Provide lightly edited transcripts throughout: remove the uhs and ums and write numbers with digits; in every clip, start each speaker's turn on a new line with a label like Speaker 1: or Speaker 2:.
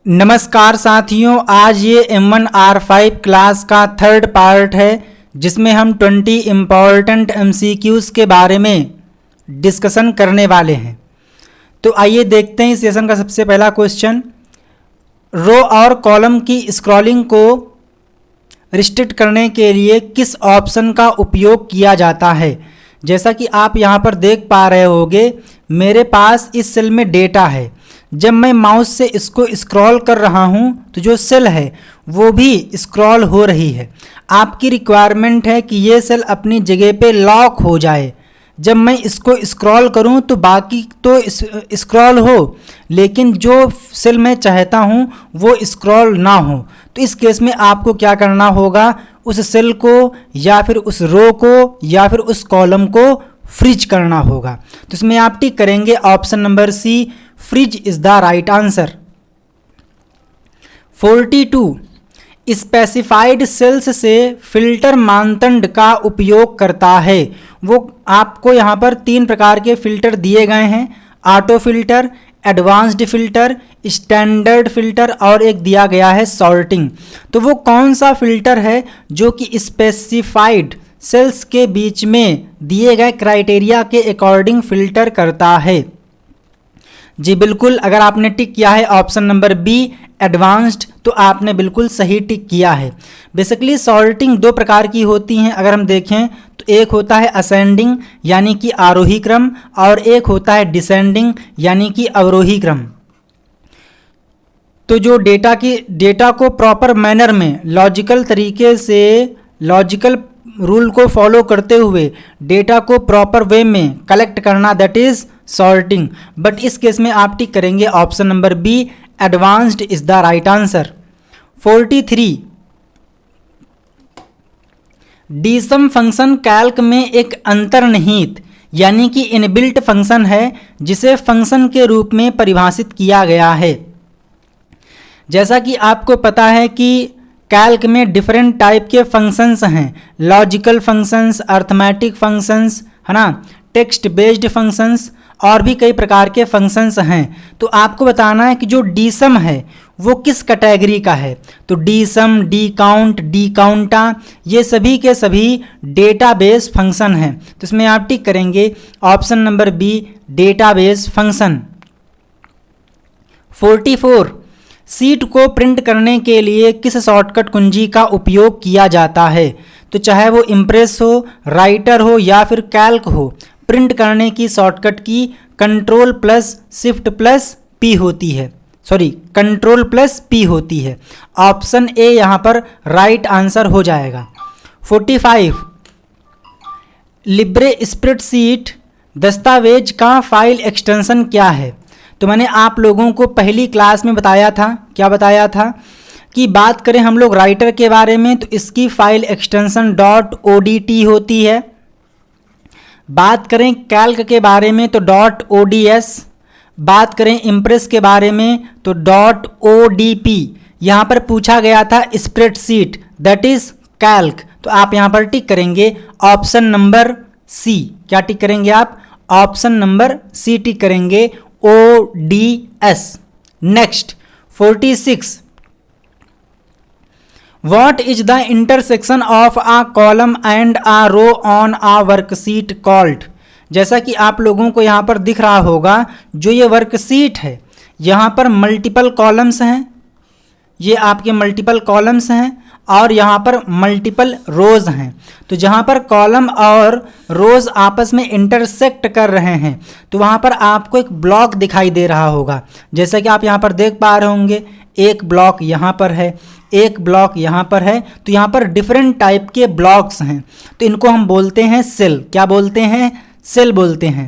Speaker 1: नमस्कार साथियों, आज ये M1R5 क्लास का थर्ड पार्ट है जिसमें हम 20 इम्पॉर्टेंट MCQs के बारे में डिस्कशन करने वाले हैं। तो आइए देखते हैं इस सेशन का सबसे पहला क्वेश्चन। रो और कॉलम की स्क्रॉलिंग को रिस्ट्रिक्ट करने के लिए किस ऑप्शन का उपयोग किया जाता है। जैसा कि आप यहाँ पर देख पा रहे होंगे, मेरे पास इस सेल में डेटा है। जब मैं माउस से इसको स्क्रॉल कर रहा हूँ तो जो सेल है वो भी स्क्रॉल हो रही है। आपकी रिक्वायरमेंट है कि ये सेल अपनी जगह पे लॉक हो जाए। जब मैं इसको स्क्रॉल करूँ तो बाकी तो स्क्रॉल हो, लेकिन जो सेल मैं चाहता हूँ वो स्क्रॉल ना हो। तो इस केस में आपको क्या करना होगा, उस सेल को या फिर उस रो को या फिर उस कॉलम को फ्रीज करना होगा। तो इसमें आप टिक करेंगे option number C, freeze is the right answer. 42 specified cells से फिल्टर मानदंड का उपयोग करता है। वो आपको यहाँ पर 3 प्रकार के फिल्टर दिए गए हैं, auto filter, advanced filter, standard filter और एक दिया गया है सॉर्टिंग। तो वो कौन सा फिल्टर है जो कि स्पेसिफाइड सेल्स के बीच में दिए गए क्राइटेरिया के अकॉर्डिंग फिल्टर करता है। जी बिल्कुल, अगर आपने टिक किया है ऑप्शन नंबर बी एडवांस्ड तो आपने बिल्कुल सही टिक किया है। बेसिकली सॉर्टिंग 2 प्रकार की होती हैं। अगर हम देखें तो एक होता है असेंडिंग यानी कि आरोही क्रम और एक होता है डिसेंडिंग यानी कि अवरोही क्रम। तो जो डेटा को प्रॉपर मैनर में लॉजिकल तरीके से लॉजिकल रूल को फॉलो करते हुए डेटा को प्रॉपर वे में कलेक्ट करना, दैट इज सॉर्टिंग। बट इस केस में आप टिक करेंगे option number B advanced is the right answer. 43 DSUM function Calc में एक अंतर्निहित यानी कि इनबिल्ट फंक्शन है जिसे फंक्शन के रूप में परिभाषित किया गया है। जैसा कि आपको पता है कि कैल्क में डिफरेंट टाइप के फंक्शंस हैं, लॉजिकल फंक्शंस, अर्थमेटिक फंक्शंस, है ना, टेक्स्ट बेस्ड फंक्शंस और भी कई प्रकार के फंक्शंस हैं। तो आपको बताना है कि जो डीसम है वो किस कैटेगरी का है। तो डीसम, डी काउंट, डी काउंटा, ये सभी के सभी डेटाबेस फंक्शन हैं। तो इसमें आप टिक करेंगे option number B database function. 44 sheet को प्रिंट करने के लिए किस शॉर्टकट कुंजी का उपयोग किया जाता है। तो चाहे वो इम्प्रेस हो, राइटर हो या फिर कैल्क हो, प्रिंट करने की शॉर्टकट की control plus shift plus P होती है, कंट्रोल प्लस पी होती है। ऑप्शन ए यहाँ पर राइट आंसर हो जाएगा। 45 लिब्रे स्प्रेडशीट दस्तावेज का फाइल एक्सटेंशन क्या है। तो मैंने आप लोगों को पहली क्लास में बताया था, क्या बताया था कि बात करें हम लोग राइटर के बारे में तो इसकी फाइल एक्सटेंशन .odt होती है। बात करें कैल्क के बारे में तो .ods, बात करें इम्प्रेस के बारे में तो .odp। यहाँ पर पूछा गया था स्प्रेडशीट, दैट इज कैल्क। तो आप यहाँ पर टिक करेंगे ऑप्शन नंबर सी। क्या टिक करेंगे आप? ऑप्शन नंबर सी टिक करेंगे, ODS। Next 46 What is the intersection of a column and a row on a worksheet called। जैसा कि आप लोगों को यहाँ पर दिख रहा होगा, जो ये वर्कशीट है यहाँ पर मल्टीपल कॉलम्स हैं, ये आपके मल्टीपल कॉलम्स हैं और यहाँ पर मल्टीपल रोज हैं। तो जहाँ पर कॉलम और रोज आपस में इंटरसेक्ट कर रहे हैं तो वहाँ पर आपको एक ब्लॉक दिखाई दे रहा होगा। जैसा कि आप यहाँ पर देख पा रहे होंगे, एक ब्लॉक यहाँ पर है, एक ब्लॉक यहाँ पर है। तो यहाँ पर डिफरेंट टाइप के ब्लॉक्स हैं, तो इनको हम बोलते हैं सेल। क्या बोलते हैं? सेल बोलते हैं।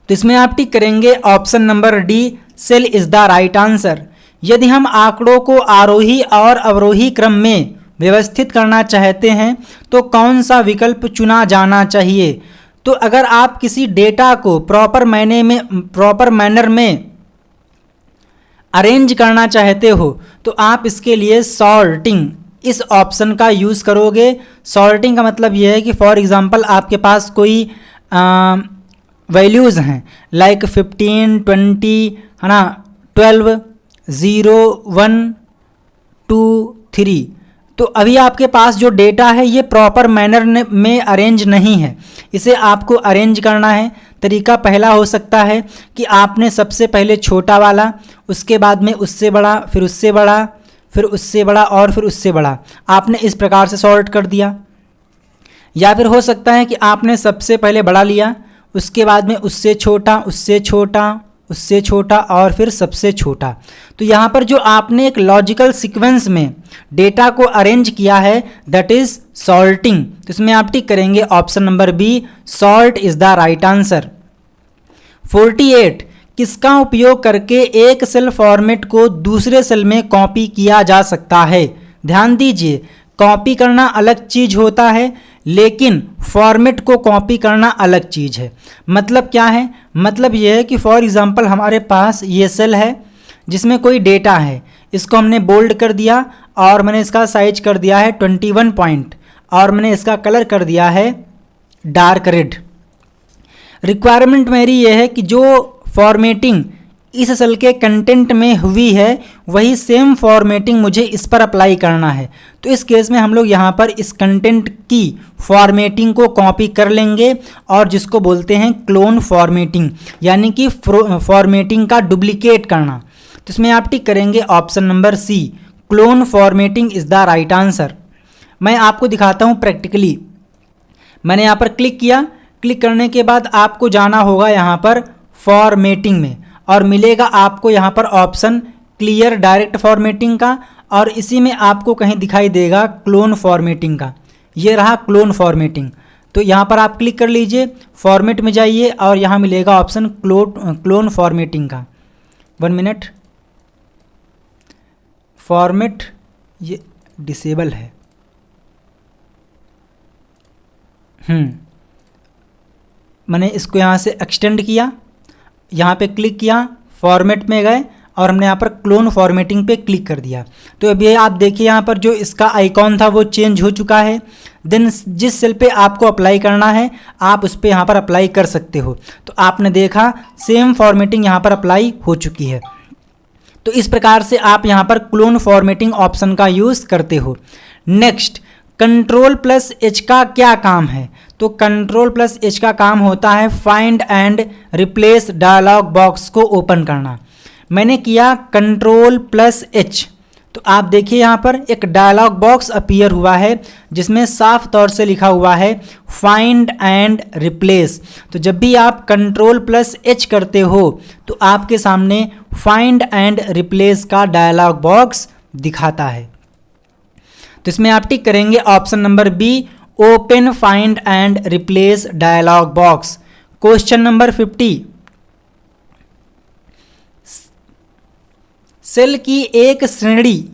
Speaker 1: तो इसमें आप टिक करेंगे option number D, cell is the right answer. यदि हम आंकड़ों को आरोही और अवरोही क्रम में व्यवस्थित करना चाहते हैं तो कौन सा विकल्प चुना जाना चाहिए। तो अगर आप किसी डेटा को प्रॉपर मैनर में अरेंज करना चाहते हो तो आप इसके लिए सॉर्टिंग इस ऑप्शन का यूज़ करोगे। सॉर्टिंग का मतलब यह है कि फॉर एग्जांपल आपके पास कोई वैल्यूज़ हैं लाइक 15, 20, है ना, 12, 0 1 2 3। तो अभी आपके पास जो डेटा है ये प्रॉपर मैनर में अरेंज नहीं है, इसे आपको अरेंज करना है। तरीका पहला हो सकता है कि आपने सबसे पहले छोटा वाला, उसके बाद में उससे बड़ा, फिर उससे बड़ा, फिर उससे बड़ा और फिर उससे बड़ा, आपने इस प्रकार से सॉर्ट कर दिया। या फिर हो सकता है कि आपने सबसे पहले बड़ा लिया, उसके बाद में उससे छोटा, उससे छोटा, उससे छोटा और फिर सबसे छोटा। तो यहाँ पर जो आपने एक लॉजिकल सीक्वेंस में डेटा को अरेंज किया है दैट इज सॉर्टिंग। तो इसमें आप टिक करेंगे option number B, sort is the right answer. 48, किसका उपयोग करके एक सेल फॉर्मेट को दूसरे सेल में कॉपी किया जा सकता है। ध्यान दीजिए, कॉपी करना अलग चीज होता है लेकिन फॉर्मेट को कॉपी करना अलग चीज़ है। मतलब क्या है? मतलब यह है कि फॉर एग्जांपल हमारे पास ये सेल है जिसमें कोई डेटा है, इसको हमने बोल्ड कर दिया और मैंने इसका साइज कर दिया है 21 पॉइंट और मैंने इसका कलर कर दिया है डार्क रेड। रिक्वायरमेंट मेरी यह है कि जो फॉर्मेटिंग इस सेल के कंटेंट में हुई है वही सेम फॉर्मेटिंग मुझे इस पर अप्लाई करना है। तो इस केस में हम लोग यहाँ पर इस कंटेंट की फॉर्मेटिंग को कॉपी कर लेंगे और जिसको बोलते हैं क्लोन फॉर्मेटिंग, यानी कि फॉर्मेटिंग का डुप्लीकेट करना। तो इसमें आप टिक करेंगे option number C, clone formatting is the right answer. मैं आपको दिखाता हूँ प्रैक्टिकली। मैंने यहाँ पर क्लिक किया, क्लिक करने के बाद आपको जाना होगा यहाँ पर फॉर्मेटिंग में और मिलेगा आपको यहाँ पर ऑप्शन क्लियर डायरेक्ट फॉर्मेटिंग का और इसी में आपको कहीं दिखाई देगा क्लोन फॉर्मेटिंग का। ये रहा क्लोन फॉर्मेटिंग। तो यहाँ पर आप क्लिक कर लीजिए, फॉर्मेट में जाइए और यहाँ मिलेगा ऑप्शन क्लोन फॉर्मेटिंग का। 1 मिनट, फॉर्मेट ये डिसेबल है। मैंने इसको यहाँ से एक्सटेंड किया, यहाँ पे क्लिक किया, फॉर्मेट में गए और हमने यहाँ पर क्लोन फॉर्मेटिंग पे क्लिक कर दिया। तो अभी आप देखिए यहाँ पर जो इसका आइकॉन था वो चेंज हो चुका है। देन जिस सेल पे आपको अप्लाई करना है आप उस पर यहाँ पर अप्लाई कर सकते हो। तो आपने देखा सेम फॉर्मेटिंग यहाँ पर अप्लाई हो चुकी है। तो इस प्रकार से आप यहाँ पर क्लोन फॉर्मेटिंग ऑप्शन का यूज़ करते हो। नेक्स्ट, Ctrl+H का क्या काम है? तो Ctrl+H का काम होता है find and replace dialog box को ओपन करना। मैंने किया Ctrl+H, तो आप देखिए यहाँ पर एक डायलॉग बॉक्स अपीयर हुआ है जिसमें साफ तौर से लिखा हुआ है फाइंड एंड रिप्लेस। तो जब भी आप Ctrl+H करते हो तो आपके सामने फाइंड एंड रिप्लेस का डायलॉग बॉक्स दिखाता है। तो इसमें आप टिक करेंगे option number B, open find and replace dialog box. Question number 50, cell की एक श्रेणी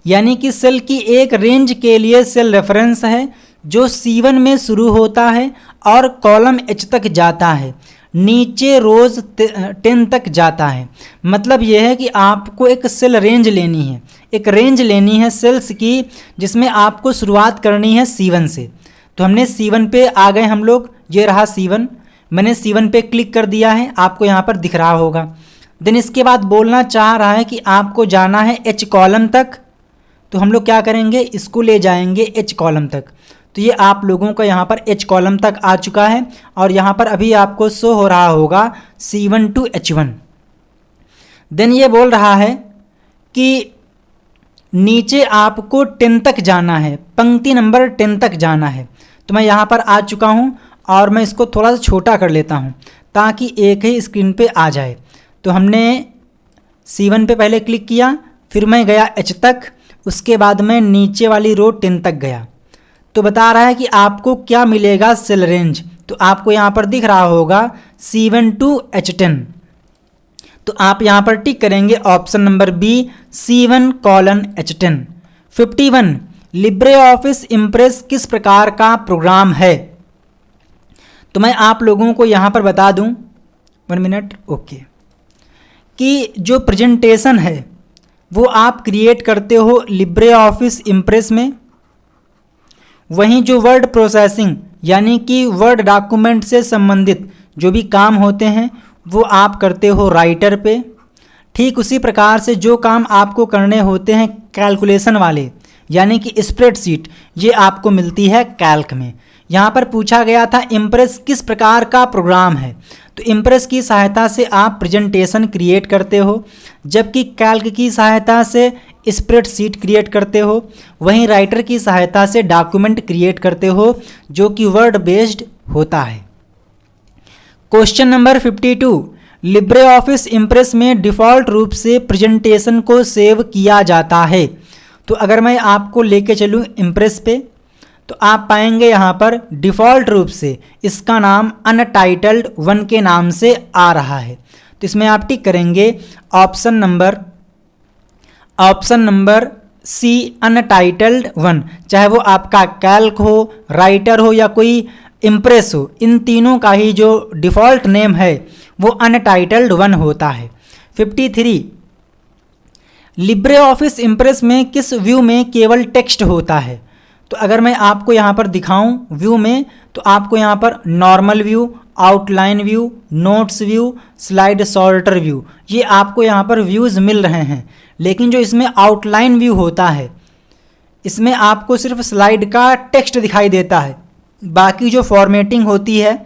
Speaker 1: यानी कि सेल की एक रेंज के लिए सेल रेफरेंस है जो C1 में शुरू होता है और कॉलम H तक जाता है, नीचे रोज 10 तक जाता है। मतलब यह है कि आपको एक सेल रेंज लेनी है, एक रेंज लेनी है सेल्स की जिसमें आपको शुरुआत करनी है C1 से। तो हमने C1 पे आ गए हम लोग, ये रहा C1, मैंने C1 पे क्लिक कर दिया है, आपको यहाँ पर दिख रहा होगा। देन इसके बाद बोलना चाह रहा है कि आपको जाना है H कॉलम तक। तो हम लोग क्या करेंगे, इसको ले जाएंगे H कॉलम तक। तो ये आप लोगों का यहाँ पर H कॉलम तक आ चुका है और यहाँ पर अभी आपको शो हो रहा होगा C1 to H1। देन ये बोल रहा है कि नीचे आपको 10 तक जाना है, पंक्ति नंबर 10 तक जाना है। तो मैं यहाँ पर आ चुका हूँ और मैं इसको थोड़ा सा छोटा कर लेता हूँ ताकि एक ही स्क्रीन पे आ जाए। तो हमने C1 पे पहले क्लिक किया, फिर मैं गया H तक, उसके बाद मैं नीचे वाली रो 10 तक गया। तो बता रहा है कि आपको क्या मिलेगा सेल रेंज। तो आपको यहाँ पर दिख रहा होगा C1 to H10। तो आप यहाँ पर टिक करेंगे option number B, C1:H10। 51, LibreOffice Impress किस प्रकार का प्रोग्राम है? तो मैं आप लोगों को यहाँ पर बता दूँ, 1 मिनट, ओके, कि जो प्रेजेंटेशन है वो आप क्रिएट करते हो लिब्रे ऑफिस इम्प्रेस में। वहीं जो वर्ड प्रोसेसिंग यानी कि वर्ड डॉक्यूमेंट से संबंधित जो भी काम होते हैं वो आप करते हो राइटर पे। ठीक उसी प्रकार से जो काम आपको करने होते हैं कैलकुलेशन वाले, यानी कि स्प्रेडशीट, ये आपको मिलती है कैल्क में। यहाँ पर पूछा गया था इम्प्रेस किस प्रकार का प्रोग्राम है, तो इम्प्रेस की सहायता से आप प्रेजेंटेशन क्रिएट करते हो, जबकि कैल्क की सहायता से स्प्रेडशीट क्रिएट करते हो। वहीं राइटर की सहायता से डॉक्यूमेंट क्रिएट करते हो जो कि वर्ड बेस्ड होता है। Question number 52, Libre office Impress में डिफ़ॉल्ट रूप से प्रेजेंटेशन को सेव किया जाता है। तो अगर मैं आपको लेके चलूँ इम्प्रेस पे, तो आप पाएंगे यहाँ पर डिफ़ॉल्ट रूप से इसका नाम अनटाइटल्ड 1 के नाम से आ रहा है। तो इसमें आप टिक करेंगे ऑप्शन नंबर सी, अनटाइटल्ड 1। चाहे वो आपका कैल्क हो, राइटर हो या कोई इम्प्रेस हो, इन तीनों का ही जो डिफ़ॉल्ट नेम है वो अनटाइटल्ड 1 होता है। 53, लिब्रे ऑफिस इम्प्रेस में किस व्यू में केवल टेक्स्ट होता है। तो अगर मैं आपको यहाँ पर दिखाऊं व्यू में, तो आपको यहाँ पर normal view, outline view, notes view, slide sorter view, ये आपको यहाँ पर व्यूज़ मिल रहे हैं। लेकिन जो इसमें आउटलाइन व्यू होता है, इसमें आपको सिर्फ स्लाइड का टेक्स्ट दिखाई देता है, बाकी जो फॉर्मेटिंग होती है,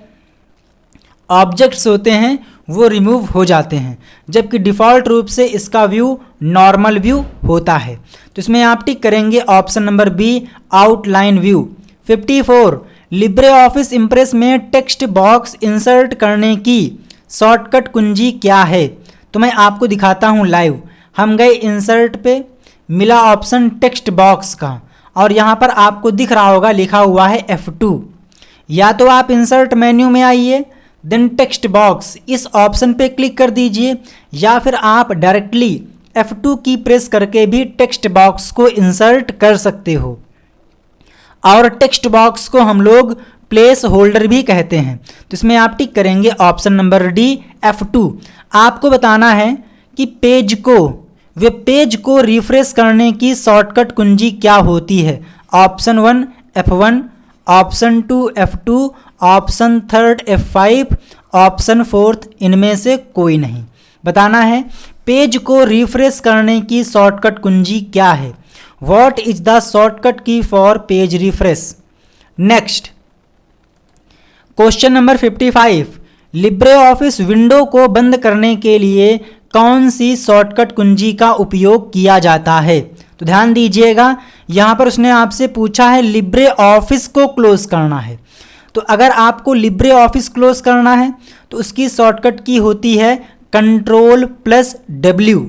Speaker 1: ऑब्जेक्ट्स होते हैं, वो रिमूव हो जाते हैं। जबकि डिफ़ॉल्ट रूप से इसका व्यू नॉर्मल व्यू होता है। तो इसमें आप टिक करेंगे option number B, outline view. 54, LibreOffice Impress में टेक्स्ट बॉक्स इंसर्ट करने की शॉर्टकट कुंजी क्या है। तो मैं आपको दिखाता हूँ लाइव। हम गए इंसर्ट पे, मिला ऑप्शन टेक्स्ट बॉक्स का, और यहाँ पर आपको दिख रहा होगा लिखा हुआ है F2। या तो आप इंसर्ट मेन्यू में आइए, देन टेक्स्ट बॉक्स, इस ऑप्शन पे क्लिक कर दीजिए, या फिर आप डायरेक्टली F2 की प्रेस करके भी टेक्स्ट बॉक्स को इंसर्ट कर सकते हो। और टेक्स्ट बॉक्स को हम लोग प्लेस होल्डर भी कहते हैं। तो इसमें आप टिक करेंगे ऑप्शन नंबर डी, F2। आपको बताना है कि वेब पेज को रिफ्रेश करने की शॉर्टकट कुंजी क्या होती है। Option 1 F1, option 2 F2, option 3 F5, option 4 इनमें से कोई नहीं। बताना है पेज को रिफ्रेश करने की शॉर्टकट कुंजी क्या है। व्हाट इज द शॉर्टकट की for page refresh. Next question number 55, Libre office window को बंद करने के लिए कौन सी शॉर्टकट कुंजी का उपयोग किया जाता है। तो ध्यान दीजिएगा, यहाँ पर उसने आपसे पूछा है लिब्रे ऑफिस को क्लोज करना है। तो अगर आपको लिब्रे ऑफिस क्लोज करना है तो उसकी शॉर्टकट की होती है Ctrl+W।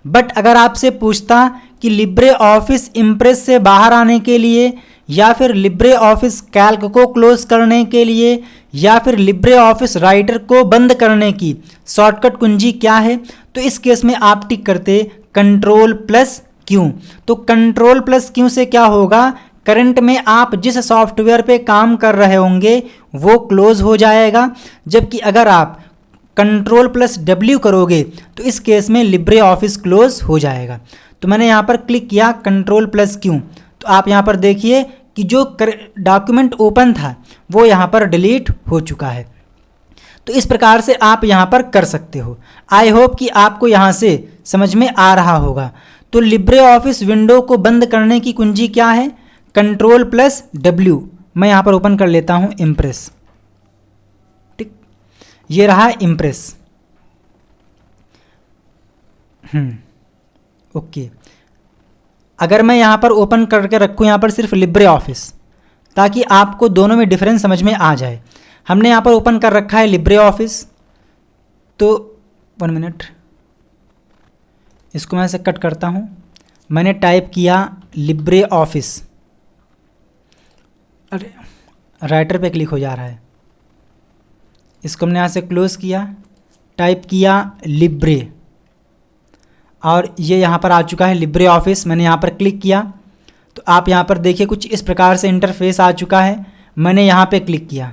Speaker 1: बट अगर आपसे पूछता कि लिब्रे ऑफिस इम्प्रेस से बाहर आने के लिए, या फिर लिब्रे ऑफिस कैल्क को क्लोज करने के लिए, या फिर लिब्रे ऑफिस राइटर को बंद करने की शॉर्टकट कुंजी क्या है, तो इस केस में आप टिक करते Ctrl+Q। तो Ctrl+Q से क्या होगा, करंट में आप जिस सॉफ्टवेयर पे काम कर रहे होंगे वो क्लोज हो जाएगा। जबकि अगर आप Ctrl+W करोगे तो इस केस में लिब्रे ऑफिस क्लोज हो जाएगा। तो मैंने यहाँ पर क्लिक किया Ctrl+Q, तो आप यहाँ पर देखिए कि जो डॉक्यूमेंट ओपन था वो यहाँ पर डिलीट हो चुका है। तो इस प्रकार से आप यहाँ पर कर सकते हो। आई होप कि आपको यहाँ से समझ में आ रहा होगा। तो लिब्रे ऑफिस विंडो को बंद करने की कुंजी क्या है, Ctrl+W। मैं यहाँ पर ओपन कर लेता हूँ इम्प्रेस। ठीक, ये रहा इम्प्रेस। ओके, अगर मैं यहाँ पर ओपन करके रखूँ यहाँ पर सिर्फ लिब्रे ऑफिस, ताकि आपको दोनों में डिफरेंस समझ में आ जाए। हमने यहाँ पर ओपन कर रखा है लिब्रे ऑफिस, तो 1 मिनट, इसको मैं ऐसे कट करता हूँ। मैंने टाइप किया लिब्रे ऑफिस, अरे राइटर पे क्लिक हो जा रहा है। इसको हमने यहाँ से क्लोज़ किया, टाइप किया लिब्रे, और ये यहाँ पर आ चुका है लिब्रे ऑफिस। मैंने यहाँ पर क्लिक किया तो आप यहाँ पर देखिए कुछ इस प्रकार से इंटरफेस आ चुका है। मैंने यहाँ पे क्लिक किया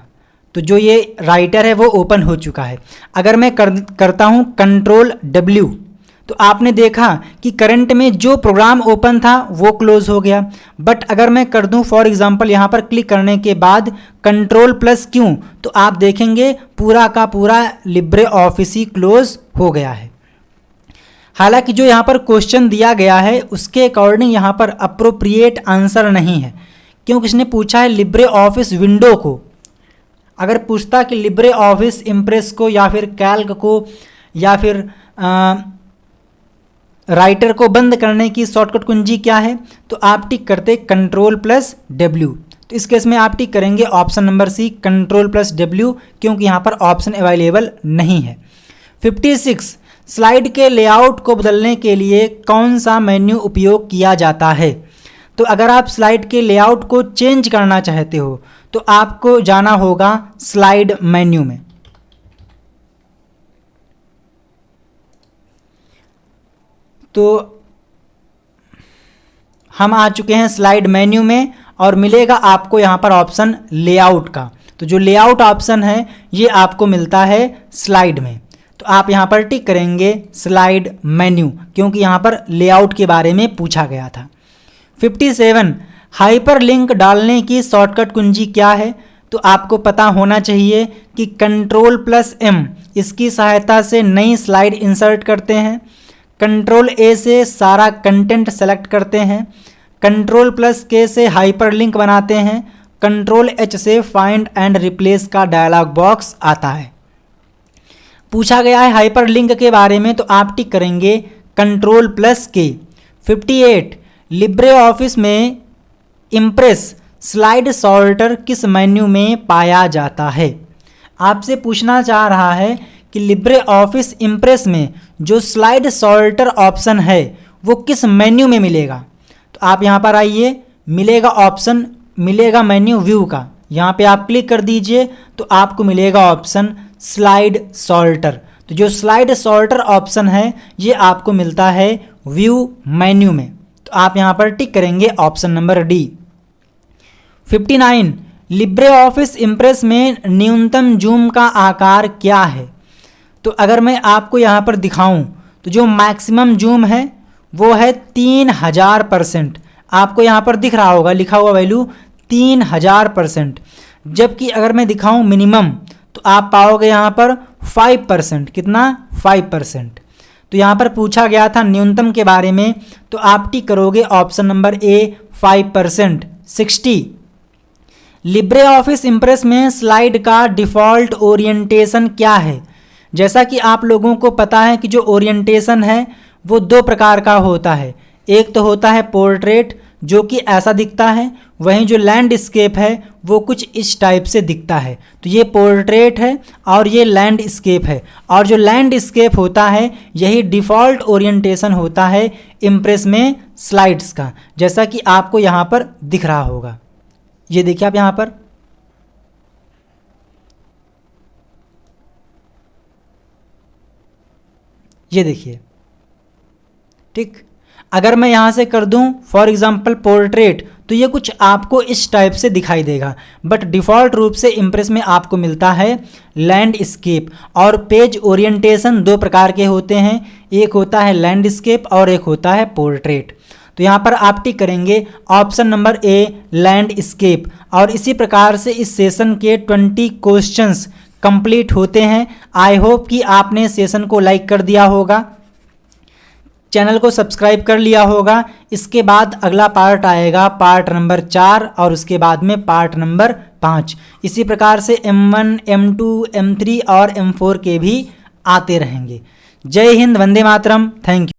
Speaker 1: तो जो ये राइटर है वो ओपन हो चुका है। अगर मैं करता हूँ Ctrl+W तो आपने देखा कि करंट में जो प्रोग्राम ओपन था वो क्लोज हो गया। बट अगर मैं कर दूं फॉर एग्जांपल यहाँ पर क्लिक करने के बाद Ctrl+Q तो आप देखेंगे पूरा का पूरा लिब्रे ऑफिस ही क्लोज हो गया है। हालांकि जो यहाँ पर क्वेश्चन दिया गया है उसके अकॉर्डिंग यहाँ पर अप्रोप्रिएट आंसर नहीं है, क्योंकि इसने पूछा है लिब्रे ऑफिस विंडो को। अगर पूछता कि लिब्रे ऑफिस इम्प्रेस को या फिर कैल्क को या फिर राइटर को बंद करने की शॉर्टकट कुंजी क्या है, तो आप टिक करते Ctrl+W। तो इस केस में आप टिक करेंगे ऑप्शन नंबर सी Ctrl+W, क्योंकि यहाँ पर ऑप्शन अवेलेबल नहीं है। 56 स्लाइड के लेआउट को बदलने के लिए कौन सा मेन्यू उपयोग किया जाता है। तो अगर आप स्लाइड के लेआउट को चेंज करना चाहते हो तो आपको जाना होगा स्लाइड मेन्यू में। तो हम आ चुके हैं स्लाइड मेन्यू में और मिलेगा आपको यहाँ पर ऑप्शन लेआउट का। तो जो लेआउट ऑप्शन है ये आपको मिलता है स्लाइड में। तो आप यहाँ पर टिक करेंगे स्लाइड मेन्यू, क्योंकि यहाँ पर लेआउट के बारे में पूछा गया था। 57 हाइपरलिंक डालने की शॉर्टकट कुंजी क्या है। तो आपको पता होना चाहिए कि Ctrl+M इसकी सहायता से नई स्लाइड इंसर्ट करते हैं, Ctrl+A से सारा कंटेंट सेलेक्ट करते हैं, Ctrl+K से हाइपरलिंक बनाते हैं, Ctrl+H से फाइंड एंड रिप्लेस का डायलॉग बॉक्स आता है। पूछा गया है हाइपरलिंक के बारे में, तो आप टिक करेंगे Ctrl+K। 58 लिब्रे ऑफिस में इम्प्रेस स्लाइड सॉर्टर किस मेन्यू में पाया जाता है। आपसे पूछना चाह रहा है कि लिब्रे ऑफिस इम्प्रेस में जो स्लाइड सॉर्टर ऑप्शन है वो किस मेन्यू में मिलेगा। तो आप यहाँ पर आइए, मिलेगा मेन्यू व्यू का, यहाँ पे आप क्लिक कर दीजिए तो आपको मिलेगा ऑप्शन स्लाइड सॉर्टर। तो जो स्लाइड सॉर्टर ऑप्शन है ये आपको मिलता है व्यू मेन्यू में। तो आप यहाँ पर टिक करेंगे option number D. 59 Libre office Impress में न्यूनतम जूम का आकार क्या है। तो अगर मैं आपको यहाँ पर दिखाऊं तो जो मैक्सिमम जूम है वो है 3000%। आपको यहाँ पर दिख रहा होगा लिखा हुआ वैल्यू 3000%। जबकि अगर मैं दिखाऊं मिनिमम तो आप पाओगे यहाँ पर 5%। कितना? 5%। तो यहाँ पर पूछा गया था न्यूनतम के बारे में, तो आप टिक करोगे option number A 5%। 60 Libre office Impress में स्लाइड का डिफ़ॉल्ट ओरिएंटेशन क्या है। जैसा कि आप लोगों को पता है कि जो ओरिएंटेशन है वो दो प्रकार का होता है। एक तो होता है पोर्ट्रेट जो कि ऐसा दिखता है, वहीं जो लैंडस्केप है वो कुछ इस टाइप से दिखता है। तो ये पोर्ट्रेट है और ये लैंडस्केप है, और जो लैंडस्केप होता है यही डिफ़ॉल्ट ओरिएंटेशन होता है इम्प्रेस में स्लाइड्स का, जैसा कि आपको यहाँ पर दिख रहा होगा। ये देखिए आप यहाँ पर, ये देखिए, ठीक। अगर मैं यहाँ से कर दूँ फॉर एग्जांपल पोर्ट्रेट, तो ये कुछ आपको इस टाइप से दिखाई देगा, बट डिफ़ॉल्ट रूप से इम्प्रेस में आपको मिलता है लैंडस्केप। और पेज ओरिएंटेशन दो प्रकार के होते हैं, एक होता है लैंडस्केप और एक होता है पोर्ट्रेट। तो यहाँ पर आप टिक करेंगे ऑप्शन नंबर ए लैंडस्केप। और इसी प्रकार से इस सेशन के 20 क्वेश्चंस कंप्लीट होते हैं। आई होप कि आपने सेशन को लाइक कर दिया होगा, चैनल को सब्सक्राइब कर लिया होगा। इसके बाद अगला पार्ट आएगा पार्ट नंबर 4 और उसके बाद में पार्ट नंबर 5। इसी प्रकार से M1, M2, M3 और M4 के भी आते रहेंगे। जय हिंद, वंदे मातरम, थैंक यू।